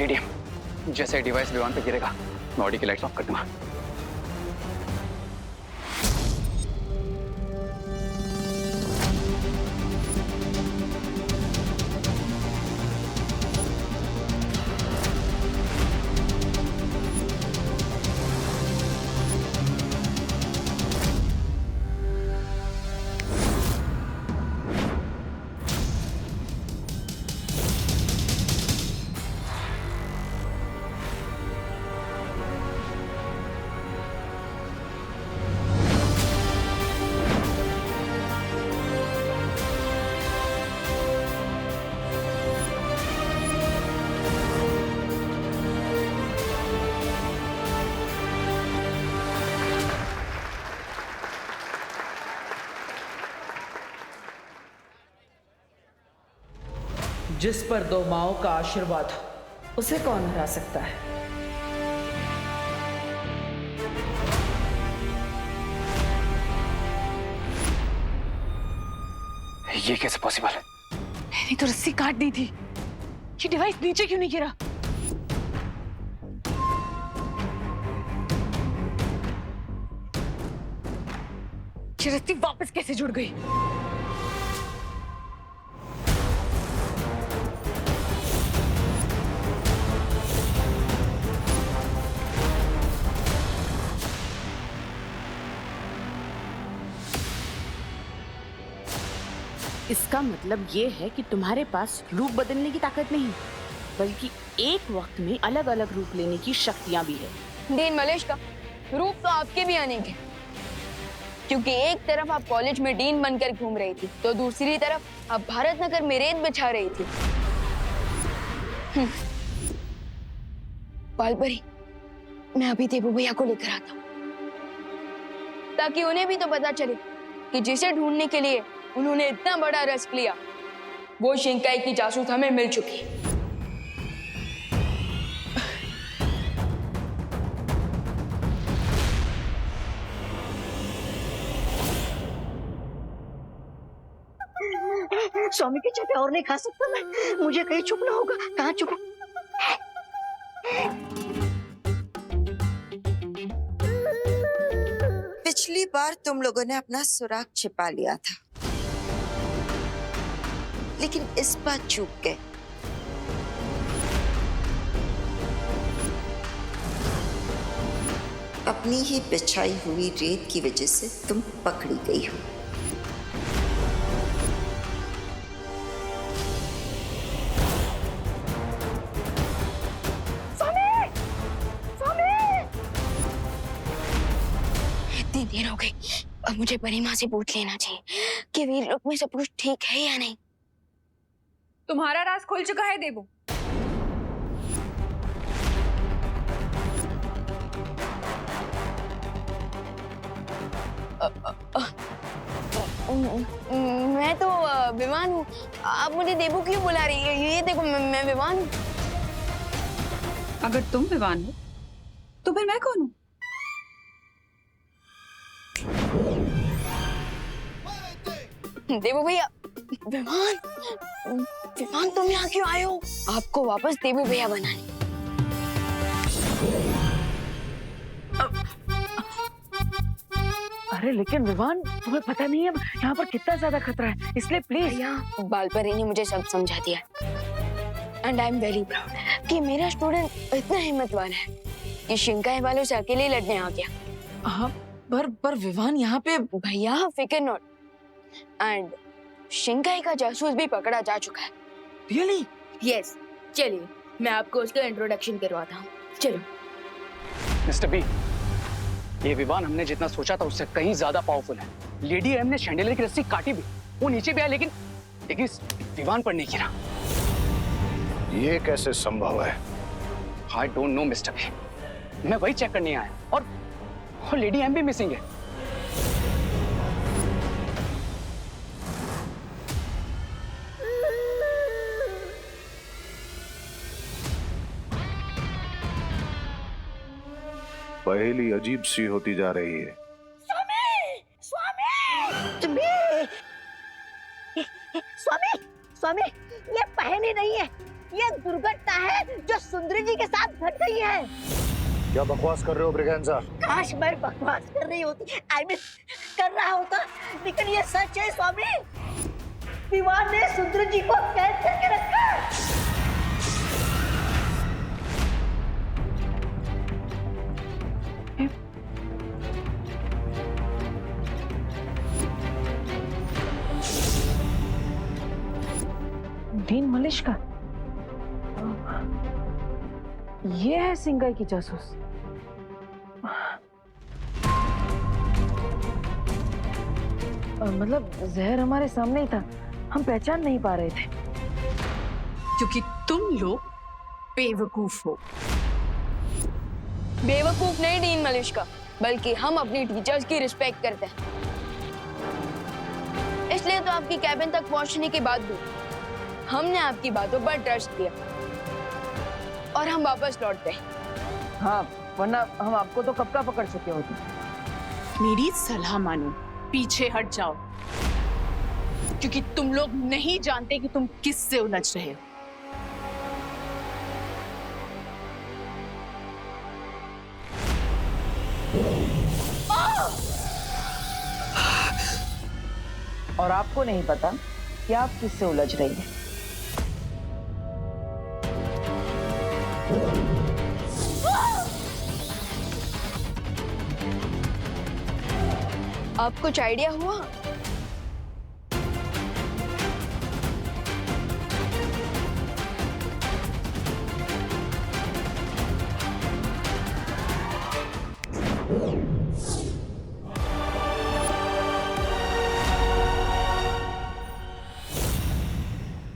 DDM, जैसे device विमान पे गिरेगा मैं ऑडी की लाइट्स ऑफ कर दूंगा। जिस पर दो माओं का आशीर्वाद हो उसे कौन हरा सकता है। ये कैसे पॉसिबल है? मैंने तो रस्सी काट दी थी, ये डिवाइस नीचे क्यों नहीं गिरा? ये रस्सी वापस कैसे जुड़ गई? इसका मतलब ये है कि तुम्हारे पास रूप बदलने की ताकत नहीं, बल्कि एक वक्त में अलग अलग रूप लेने की शक्तियां भी है। डीन मलेश का रूप तो आपके भी आने के, क्योंकि एक तरफ आप कॉलेज में डीन बनकर घूम रही थी तो दूसरी तरफ आप भारत नगर में रेत बिछा रही थी। बालपरी, मैं अभी देवू भैया को लेकर आता हूँ, ताकि उन्हें भी तो पता चले कि जिसे ढूंढने के लिए उन्होंने इतना बड़ा रिस्क लिया वो शिंकाई की जासूस हमें मिल चुकी है। स्वामी के चटे और नहीं खा सकता मैं, मुझे कहीं छुपना होगा। कहाँ छुपूं? पिछली बार तुम लोगों ने अपना सुराग छिपा लिया था, लेकिन इस बार चूक गए। अपनी ही बिछाई हुई रेत की वजह से तुम पकड़ी गई हो। इतनी देर हो गई, अब मुझे परी माँ से पूछ लेना चाहिए कि वीर लोक में सब कुछ ठीक है या नहीं। तुम्हारा राज खुल चुका है देवू। मैं तो विमान हूँ, आप मुझे देवू क्यों बुला रही है? ये देखो मैं विमान हूँ। अगर तुम विवान हो तो फिर मैं कौन हूँ? देवू भैया, विमान विमान तुम यहाँ क्यों आए हो? आपको वापस देवू भैया बनाने। अरे लेकिन विवान, तुम्हें पता नहीं है यहाँ पर कितना ज्यादा खतरा है, इसलिए प्लीज। भैया, बालपरी ने मुझे सब समझा दिया and I am very proud कि मेरा स्टूडेंट इतना हिम्मतवान है कि शिंकाई वालों से अकेले लड़ने आ गया। हाँ, पर विवान यहाँ पे। भैया फिकर नॉट, एंड शिंकाई का जासूस भी पकड़ा जा चुका है। रियली? यस, चलिए मैं आपको उसका इंट्रोडक्शन करवाता हूँ। चलो। मिस्टर बी, ये विमान हमने जितना सोचा था उससे कहीं ज्यादा पावरफुल है। लेडी एम ने शैंडिलियर की रस्सी काटी भी, वो नीचे भी आया, लेकिन इस विमान पर नहीं गिरा। ये कैसे संभव है? I don't know mister B, मैं वही चेक करने आया और लेडी एम भी मिसिंग है। पहेली अजीब सी होती जा रही है। स्वामी, स्वामी, ये पहेली नहीं है, ये दुर्घटना है जो सुंदरी जी के साथ घट गई है। क्या बकवास कर रहे हो ब्रिगेंजा? काश मैं बकवास कर रही होती, कर रहा होता, लेकिन ये सच है स्वामी। विवान ने सुंदरी जी को कैद करके रखा है। डीन मलिश का ये है सिंगाई की जासूस। मतलब जहर हमारे सामने ही था, हम पहचान नहीं पा रहे थे। क्योंकि तुम लोग बेवकूफ हो। बेवकूफ नहीं डीन मलिश्का, बल्कि हम अपनी टीचर्स की रिस्पेक्ट करते हैं। इसलिए तो आपकी कैबिन तक पहुंचने के बाद भी हमने आपकी बातों पर ट्रस्ट किया और हम वापस लौटते हैं। हाँ, वरना हम आपको तो कब का पकड़ चुके होते। मेरी सलाह मानो, पीछे हट जाओ, क्योंकि तुम लोग नहीं जानते कि तुम किससे उलझ रहे हो। और आपको नहीं पता कि आप किससे उलझ रही हैं। आपको कुछ आइडिया हुआ?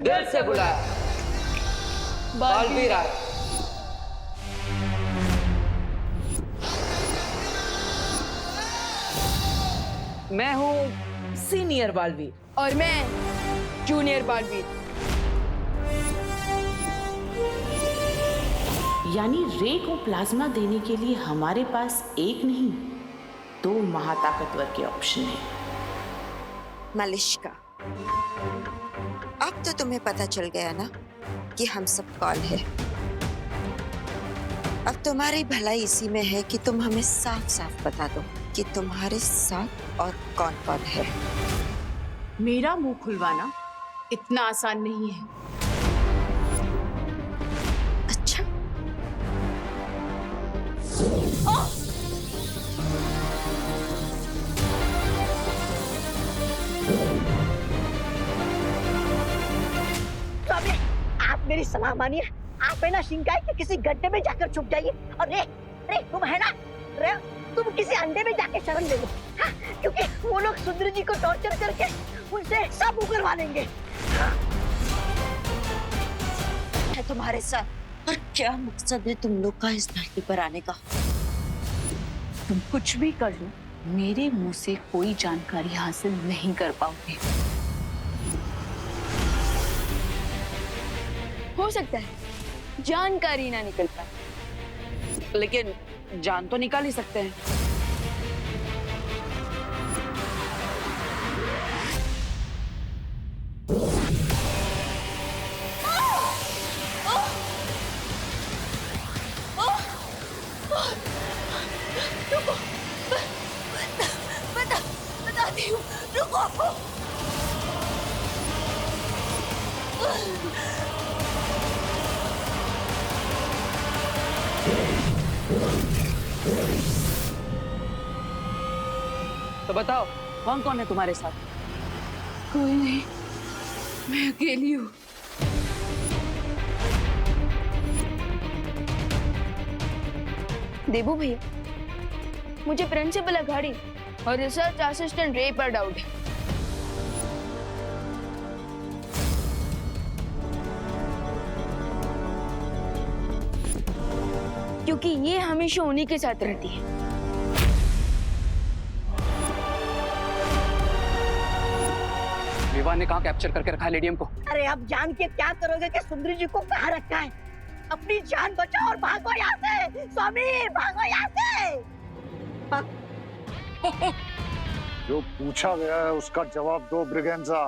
दिल से बुलाया बालवीर आए। मैं हूँ सीनियर बालवीर। और मैं जूनियर बालवीर। यानी रे को प्लाज्मा देने के लिए हमारे पास एक नहीं, दो महाताकतवर के ऑप्शन हैं। मलिश्का, अब तो तुम्हें पता चल गया ना कि हम सब कौन है। अब तुम्हारी भलाई इसी में है कि तुम हमें साफ साफ बता दो कि तुम्हारे साथ और कौन कौन है। मेरा मुंह खुलवाना इतना आसान नहीं है। अच्छा, स्वामी, आप मेरी सलाह मानिए। आप है ना शिंकाई के किसी गड्ढे में जाकर छुप जाइए। और रे तुम है ना, रे तुम किसी अंडे में जाके शरण ले लो। हाँ, क्योंकि वो लोग सुंदरी जी को टॉर्चर करके उनसे सब उगलवा लेंगे। है तुम्हारे साथ, और क्या मकसद है तुम लोग का इस धरती पर आने का? तुम कुछ भी कर लो, मेरे मुंह से कोई जानकारी हासिल नहीं कर पाओगे। हो सकता है जानकारी ना निकल पाए, लेकिन जान तो निकाल ही सकते हैं। बताती हूँ, रुको। तो बताओ, कौन कौन है तुम्हारे साथ? कोई नहीं, मैं अकेली हूँ। देबू भैया, मुझे प्रिंसिपल अघाड़ी और रिसर्च असिस्टेंट रे पर डाउट है। क्योंकि ये हमेशा उन्हीं के साथ रहती है। विवान ने कहाँ कैप्चर करके रखा है लेडियम को? अरे अब जान के क्या करोगे कि सुंदरी जी को कहाँ रखा है? अपनी जान बचाओ और भागो यहाँ से। स्वामी, भागो यहाँ से। जो पूछा गया है उसका जवाब दो ब्रिगेंजा।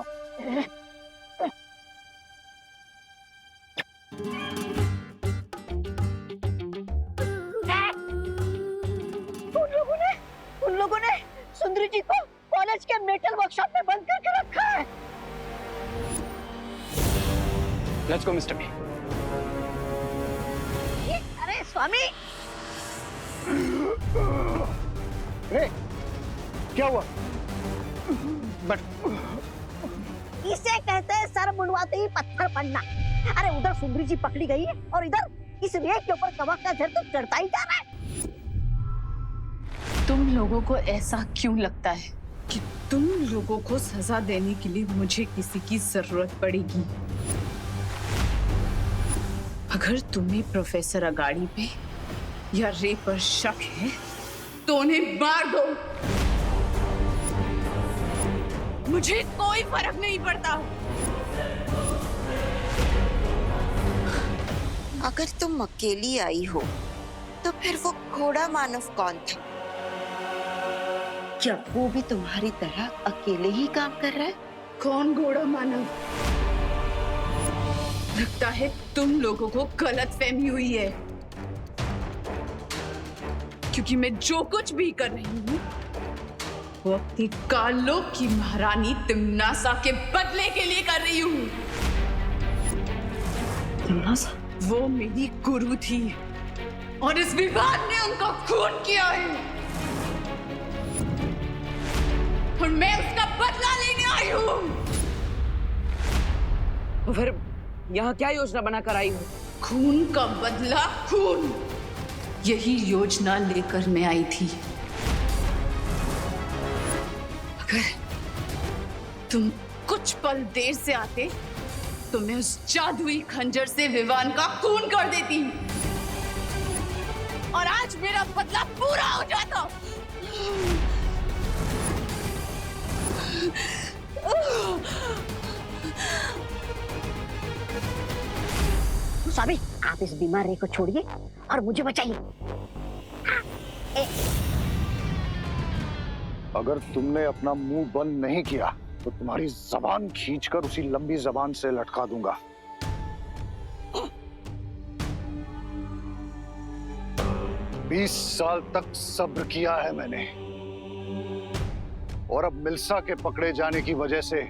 मेटल वर्कशॉप में बंद करके रखा है। Let's go mister B. अरे स्वामी, क्या हुआ? बट इसे कहते हैं सर मुंडवाते ही पत्थर पड़ना। अरे उधर सुंदरी जी पकड़ी गई है और इधर इस रेत के ऊपर कवक का झड़ तो चढ़ता ही जा रहा है। तुम लोगों को ऐसा क्यों लगता है कि तुम लोगों को सजा देने के लिए मुझे किसी की जरूरत पड़ेगी? अगर तुम्हें प्रोफेसर अगाड़ी पे या रे पर शक है तो उन्हें मार दो। मुझे कोई फर्क नहीं पड़ता। अगर तुम अकेली आई हो तो फिर वो घोड़ा मानव कौन था? क्या वो भी तुम्हारी तरह अकेले ही काम कर रहा है? कौन घोड़ा मानव? लगता है तुम लोगों को गलतफहमी हुई है, क्योंकि मैं जो कुछ भी कर रही हूँ वो अपनी कालों की महारानी तिम्नासा के बदले के लिए कर रही हूँ। तिम्नासा? वो मेरी गुरु थी और इस विवाद ने उनका खून किया है और मैं उसका बदला लेने आई हूँ। तो फिर यहाँ क्या योजना बनाकर आई हो? खून का बदला खून, यही योजना लेकर मैं आई थी। अगर तुम कुछ पल देर से आते तो मैं उस जादुई खंजर से विवान का खून कर देती और आज मेरा बदला पूरा हो जाता। स्वामी, आप इस बीमार रे को छोड़िए और मुझे बचाइए। अगर तुमने अपना मुंह बंद नहीं किया तो तुम्हारी जबान खींचकर उसी लंबी जबान से लटका दूंगा। बीस साल तक सब्र किया है मैंने और अब मिल्सा के पकड़े जाने की वजह से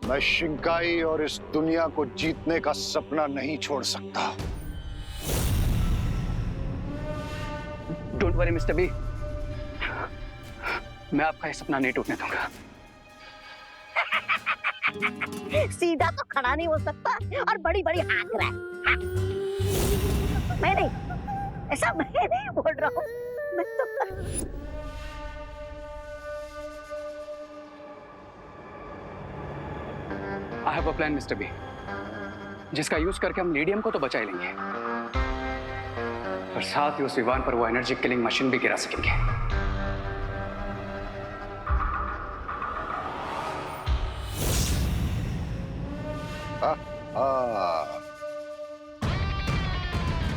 मैं शिंकाई और इस दुनिया को जीतने का सपना नहीं छोड़ सकता। डोंट वरी मिस्टर बी, मैं आपका ये सपना नहीं टूटने दूंगा। सीधा तो खड़ा नहीं हो सकता और बड़ी बड़ी हाँक रहा है। मैं नहीं, ऐसा मैं नहीं बोल रहा हूँ। मैं तो I have a plan, mister B, जिसका यूज करके हम लीडियम को तो बचा ही लेंगे और साथ ही उस विवान पर वो एनर्जी किलिंग मशीन भी गिरा सकेंगे।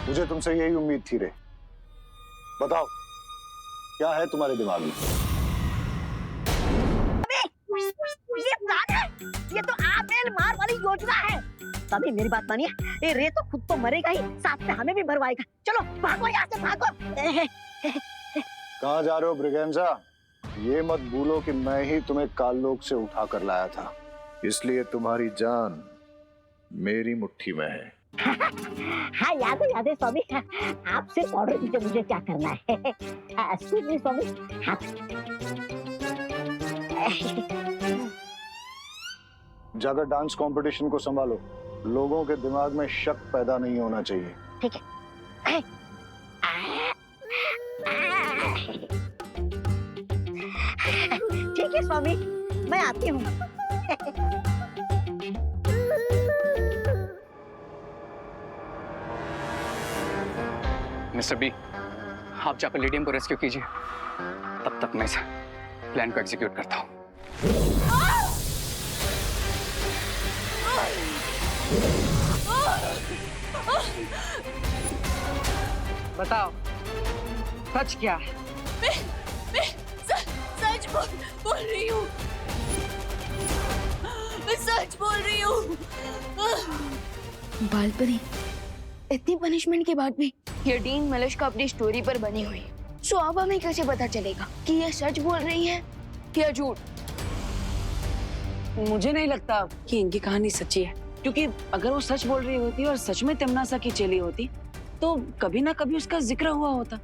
मुझे तुमसे यही उम्मीद थी रे। बताओ क्या है तुम्हारे दिमाग में? ये प्लान है, ये तो आपेल मार वाली योजना है। तभी मेरी बात मानिए, ये रे तो खुद तो मरेगा ही, साथ में हमें भी मरवाएगा। चलो भागो यहाँ से, भागो। कहाँ जा रहे हो ब्रिगेंजा? ये मत भूलो कि मैं ही तुम्हें काललोक से उठा कर लाया था, इसलिए तुम्हारी जान मेरी मुट्ठी में है। हाँ याद है स्वामी, आप सिर्फ ऑर्डर दीजिए मुझे क्या करना है। एक्सक्यूज मी स्वामी। हाँ। जाकर डांस कंपटीशन को संभालो, लोगों के दिमाग में शक पैदा नहीं होना चाहिए। ठीक है। ठीक है स्वामी, मैं आती हूँ। मिस्टर बी, आप जाकर लीडियम को रेस्क्यू कीजिए, तब तक मैं इस प्लान को एग्जीक्यूट करता हूँ। बताओ सच क्या है? मैं सच बोल रही हूँ। मैं सच बोल रही हूँ। बालपरी, इतनी पनिशमेंट के बाद भी ये डीन मलिश का अपनी स्टोरी पर बनी हुई। सो अब हमें कैसे पता चलेगा कि ये सच बोल रही है या झूठ? मुझे नहीं लगता कि इनकी कहानी सच्ची है, क्योंकि अगर वो सच बोल रही होती और सच में तिमनासा की चेली होती तो कभी ना कभी उसका जिक्र हुआ होता।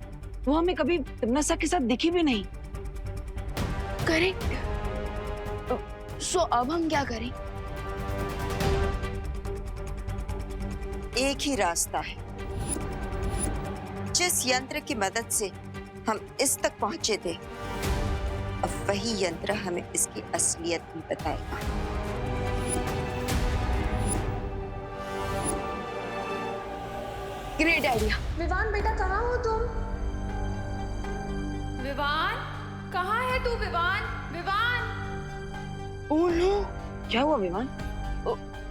वो हमें कभी तिमनासा के साथ दिखी भी नहीं। करेक्ट। सो अब हम क्या करें? एक ही रास्ता है। जिस यंत्र की मदद से हम इस तक पहुंचे थे, अब वही यंत्र हमें इसकी असलियत भी बताएगा। Great idea. विवान बेटा कहाँ हो तुम? विवान कहाँ है तू? विवान, विवान। ओह नो, क्या हुआ विमान?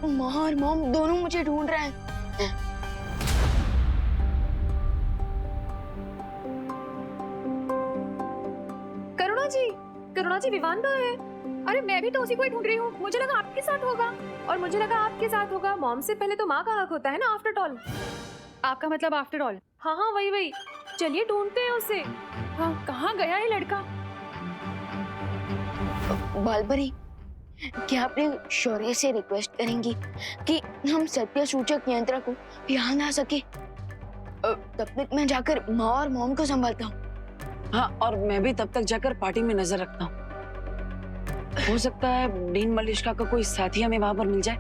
माँ और मॉम दोनों मुझे ढूंढ रहे हैं। करुणा जी विवान कहाँ है? अरे मैं भी तो उसी को ही ढूंढ रही हूँ। मुझे लगा आपके साथ होगा और मुझे लगा आपके साथ होगा। मॉम से पहले तो माँ का हक होता है ना, आफ्टर ऑल। आपका मतलब आफ्टर ऑल? हाँ हाँ वही वही। चलिए ढूंढते हैं उसे। हाँ कहाँ गया ये लड़का? बालपरी, क्या आप शौर्य से रिक्वेस्ट करेंगी कि हम सत्य सूचक यंत्र को यहाँ ला सके? तब तक मैं जाकर माँ और मॉम को संभालता हूँ। हाँ, और मैं भी तब तक जाकर पार्टी में नजर रखता हूँ। हो सकता है डीन मलिश्का का कोई साथी हमें वहां पर मिल जाए।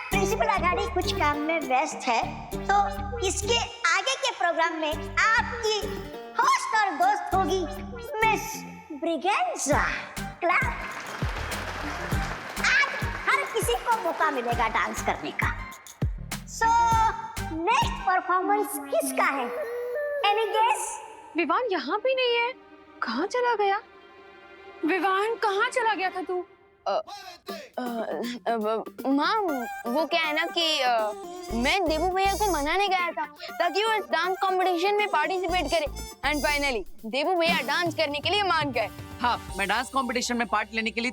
प्रिंसिपल अगाड़ी कुछ काम में व्यस्त है, तो इसके आगे के प्रोग्राम में आपकी होस्ट और दोस्त होगी मिस ब्रिगेंजा क्लार्क। आज हर किसी को मौका मिलेगा डांस करने का। सो नेक्स्ट परफॉर्मेंस किसका है? Any guess? विवान यहाँ भी नहीं है। कहाँ चला गया? विवान कहाँ चला गया था तू? माँ, वो क्या है ना कि मैं देबू भैया को मनाने गया था ताकि वो डांस कंपटीशन में पार्टिसिपेट करे, एंड फाइनली देबू भैया डांस करने के लिए मान गए। हाँ, मैं डांस कंपटीशन में पार्ट लेने के लिए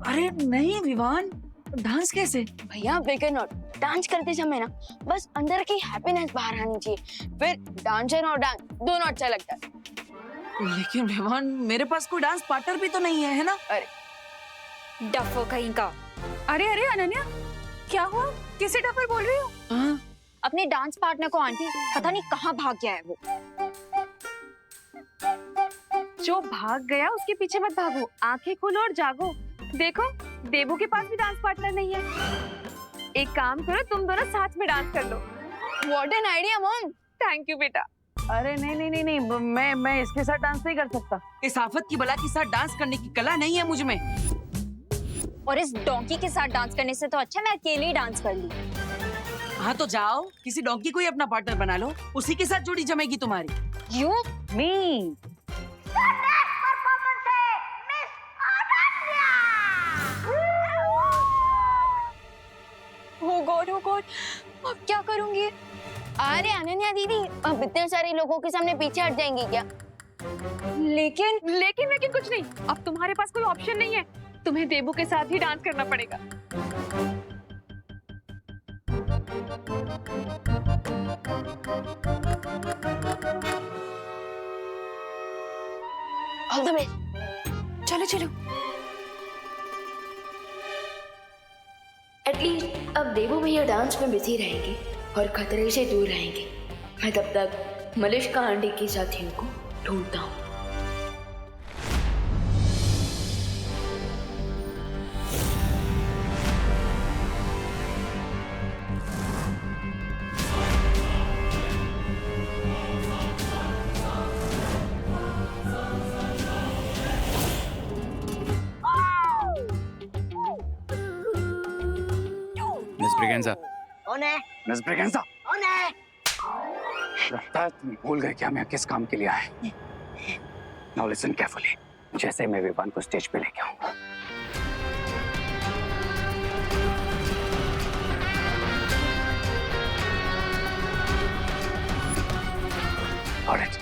अरे नहीं विवान, डांस कैसे? भैया बेकर नॉट, डांस करते समय ना बस अंदर की हैप्पीनेस बाहर आनी चाहिए, फिर डांसर और डांस दोनों अच्छा लगता है। लेकिन विवान, मेरे पास कोई डांस पार्टनर भी तो नहीं है, है ना? अरे डफो कहीं का। अरे अरे अनन्या, क्या हुआ? किसे डफर बोल रही हो? हाँ, अपने डांस पार्टनर को आंटी पता नहीं कहाँ भाग गया है वो। जो भाग गया उसके पीछे मत भागो, आंखें खोलो और जागो। देखो देबू के पास भी डांस पार्टनर नहीं है। एक काम करो, तुम दोनों साथ में डांस कर लो। What an idea mom. Thank you बेटा। अरे नहीं नहीं नहीं नहीं, मैं इसके साथ डांस नहीं कर सकता। इस आफत की बला के साथ डांस करने की कला नहीं है मुझ में। और इस डोंकी के साथ डांस करने से तो अच्छा मैं अकेले ही डांस कर लूं। हाँ तो जाओ, किसी डोंकी को ही अपना पार्टनर बना लो, उसी के साथ जोड़ी जमेगी तुम्हारी। यू मी Oh God, अब क्या करूंगी? अरे अनन्या दीदी, अब इतने सारे लोगों के सामने पीछे हट जाएंगी क्या? लेकिन कुछ नहीं। अब तुम्हारे पास कोई ऑप्शन नहीं है, तुम्हें देबू के साथ ही डांस करना पड़ेगा। All the best. चलो चलो। एटलीस्ट अब देबू भैया डांस में बिजी रहेंगे और खतरे से दूर रहेंगे। मैं तब तक मलिश्का आंटी के साथियों को ढूंढता हूँ। मिस ब्रिगेंजा, कौन है? मिस ब्रिगेंजा, कौन है? लगता है तुम भूल गए कि हमें किस काम के लिए आए। Now listen carefully. जैसे मैं विवान को स्टेज पे लेके आऊंगा, ऑलराइट,